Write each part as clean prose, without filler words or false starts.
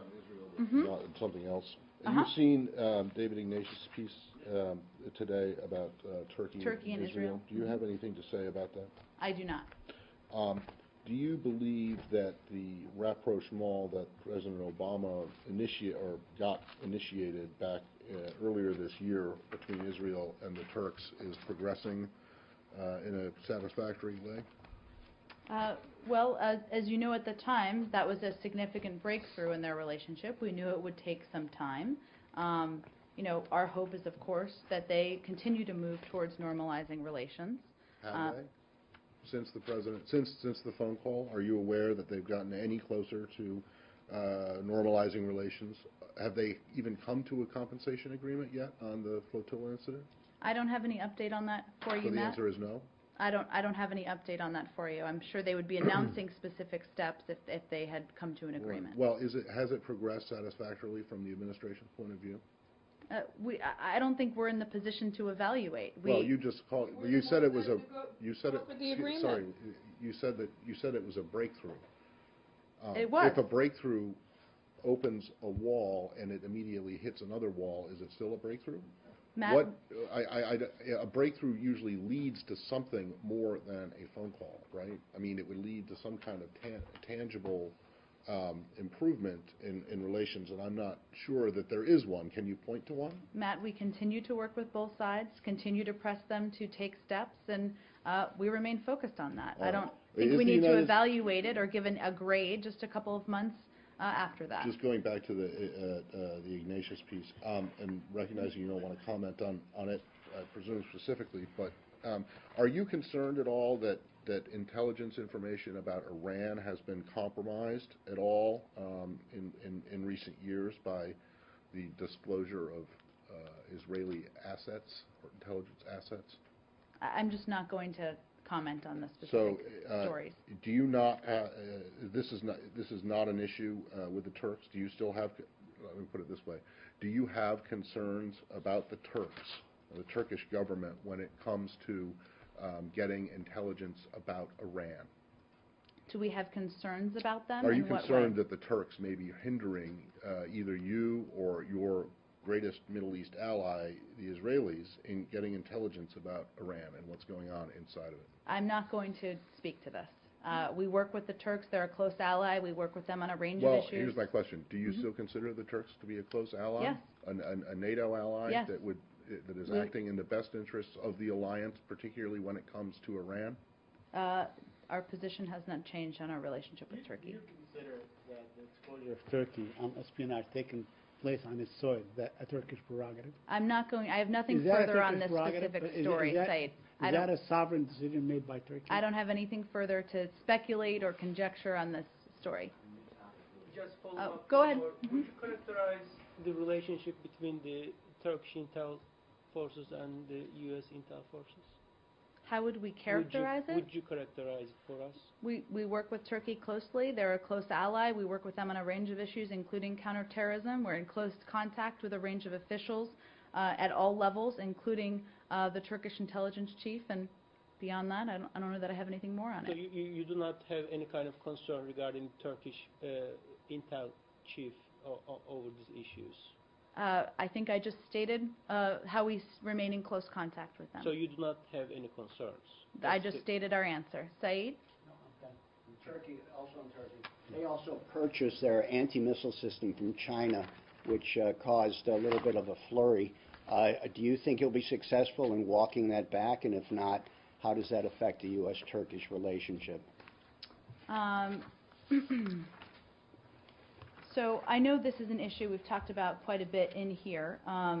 on Israel, but not something else. Have you seen David Ignatius' piece today about Turkey and Israel? Do you have anything to say about that? I do not. Do you believe that the rapprochement that President Obama got initiated back earlier this year between Israel and the Turks is progressing in a satisfactory way? Well, as you know, at the time, that was a significant breakthrough in their relationship. We knew it would take some time. Our hope is, of course, that they continue to move towards normalizing relations. Have they? Since the phone call, are you aware that they've gotten any closer to normalizing relations? Have they even come to a compensation agreement yet on the flotilla incident? I don't have any update on that for you, So the Matt. answer is no? I don't have any update on that for you. I'm sure they would be announcing specific steps if they had come to an agreement. Well, has it progressed satisfactorily from the administration's point of view? I don't think we're in the position to evaluate. Well, you just called. You said it was a. You said it. Sorry. You said it was a breakthrough. It was. If a breakthrough opens a wall and it immediately hits another wall, is it still a breakthrough? Matt, a breakthrough usually leads to something more than a phone call, right? I mean, it would lead to some kind of tangible improvement in relations, and I'm not sure that there is one. Can you point to one? Matt, we continue to work with both sides, continue to press them to take steps, and we remain focused on that. I don't think we need to evaluate it or give a grade just a couple of months after that. Just going back to the Ignatius piece, and recognizing you don't want to comment on it, I presume specifically, but are you concerned at all that intelligence information about Iran has been compromised at all in recent years by the disclosure of Israeli assets or intelligence assets? I'm just not going to comment on the specific stories. Do you not? This is not an issue with the Turks. Do you still have? Let me put it this way: do you have concerns about the Turks, the Turkish government, when it comes to getting intelligence about Iran? Do we have concerns about them? Are you concerned that the Turks may be hindering either you or your greatest Middle East ally, the Israelis, in getting intelligence about Iran and what's going on inside of it? I'm not going to speak to this. We work with the Turks. They're a close ally. We work with them on a range of issues. Well, here's my question. Do you still consider the Turks to be a close ally? Yes. A NATO ally yes. that is acting in the best interests of the alliance, particularly when it comes to Iran? Our position has not changed on our relationship with Turkey. Do you consider that the exposure of Turkey on espionage taking place on its soil, that a Turkish prerogative? I have nothing further on this specific story, Said. Is that a sovereign decision made by Turkey? I don't have anything further to speculate or conjecture on this story. Just follow up. Go ahead. Would you characterize the relationship between the Turkish intel forces and the U.S. intel forces? How would we characterize it? Would you characterize it for us? We work with Turkey closely. They're a close ally. We work with them on a range of issues, including counterterrorism. We're in close contact with a range of officials at all levels, including the Turkish intelligence chief. And beyond that, I don't know that I have anything more on it. So you do not have any kind of concern regarding Turkish intel chief over these issues? I think I just stated how we remain in close contact with them. So you do not have any concerns? I just stated our answer. Said? No, okay. Turkey, they also purchased their anti-missile system from China, which caused a little bit of a flurry. Do you think you'll be successful in walking that back? And if not, how does that affect the U.S.-Turkish relationship? So I know this is an issue we've talked about quite a bit in here let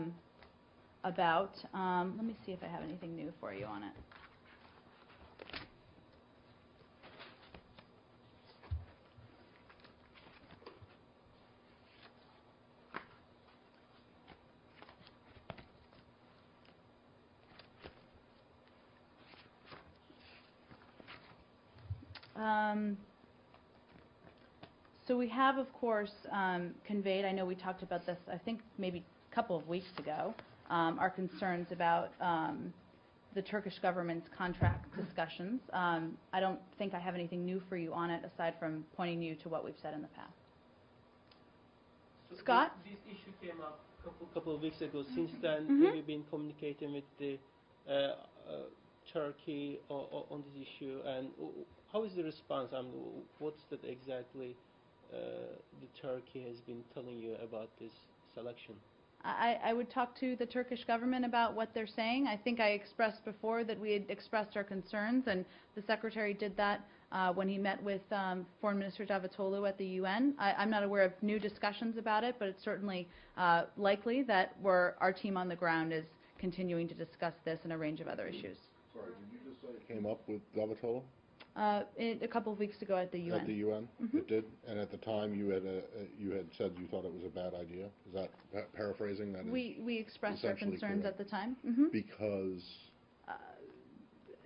me see if I have anything new for you on it. So we have, of course, conveyed, I know we talked about this, I think maybe a couple of weeks ago, our concerns about the Turkish government's contract discussions. I don't think I have anything new for you on it aside from pointing you to what we've said in the past. So Scott? This issue came up couple of weeks ago. Since then, Mhm. have you been communicating with the Turkey on this issue, and how is the response? I mean, what's that exactly the Turkey has been telling you about this selection? I would talk to the Turkish government about what they're saying. I think I expressed before that we had expressed our concerns, and the Secretary did that when he met with Foreign Minister Davutoglu at the UN. I'm not aware of new discussions about it, but it's certainly likely that our team on the ground is continuing to discuss this and a range of other issues. Sorry, did you just say it came up with Davutoglu? A couple of weeks ago at the UN. At the UN? Mhm. It did? And at the time, you had said you thought it was a bad idea? Is that paraphrasing? That We expressed our essentially concerns correct. at the time. Mhm. Because,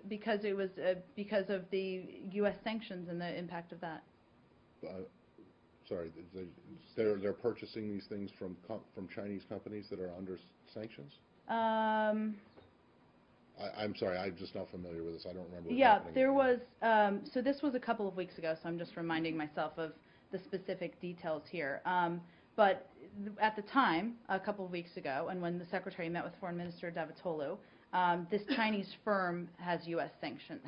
Because it was because of the U.S. sanctions and the impact of that. sorry, they're purchasing these things from Chinese companies that are under sanctions? I'm sorry, I'm just not familiar with this. I don't remember. Yeah, there was. So this was a couple of weeks ago, so I'm just reminding myself of the specific details here. But at the time, a couple of weeks ago, and when the Secretary met with Foreign Minister Davutoglu, this Chinese firm has U.S. sanctions.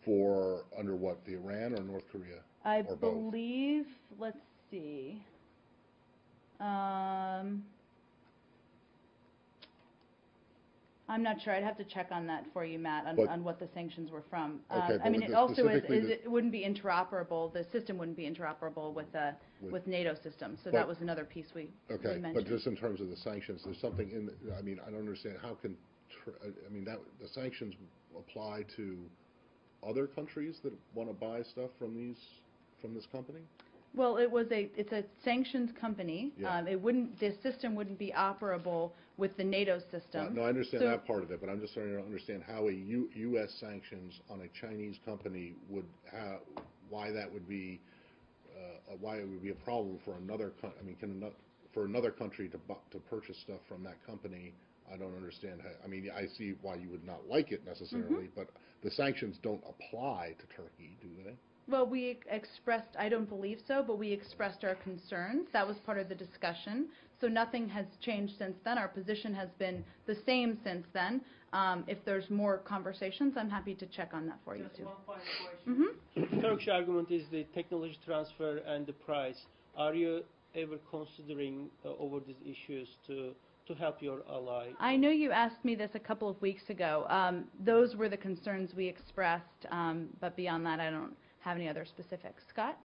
For under what, the Iran or North Korea? I or both? believe. Let's see. I'm not sure. I'd have to check on that for you, Matt, on what the sanctions were from. Okay, I mean, but it also specifically it wouldn't be interoperable. The system wouldn't be interoperable with NATO systems. So that was another piece we mentioned. But just in terms of the sanctions, there's something in. I mean, I don't understand how can. I mean, that the sanctions apply to other countries that want to buy stuff from this company. Well, it's a sanctioned company. Yeah. The system wouldn't be operable with the NATO system. No, I understand So- that part of it, but I'm just trying to understand how a U.S. sanctions on a Chinese company would have, why that would be, why it would be a problem for another. I mean, for another country to purchase stuff from that company. I don't understand how. I mean, I see why you would not like it necessarily, Mm-hmm. but the sanctions don't apply to Turkey, do they? Well, we expressed, I don't believe so, but we expressed our concerns. That was part of the discussion. So nothing has changed since then. Our position has been the same since then. If there's more conversations, I'm happy to check on that for you, Just too. one final question. Mm-hmm. The Turkish argument is the technology transfer and the price. Are you ever considering over these issues to help your ally? I know you asked me this a couple of weeks ago. Those were the concerns we expressed, but beyond that, I don't have any other specifics. Scott?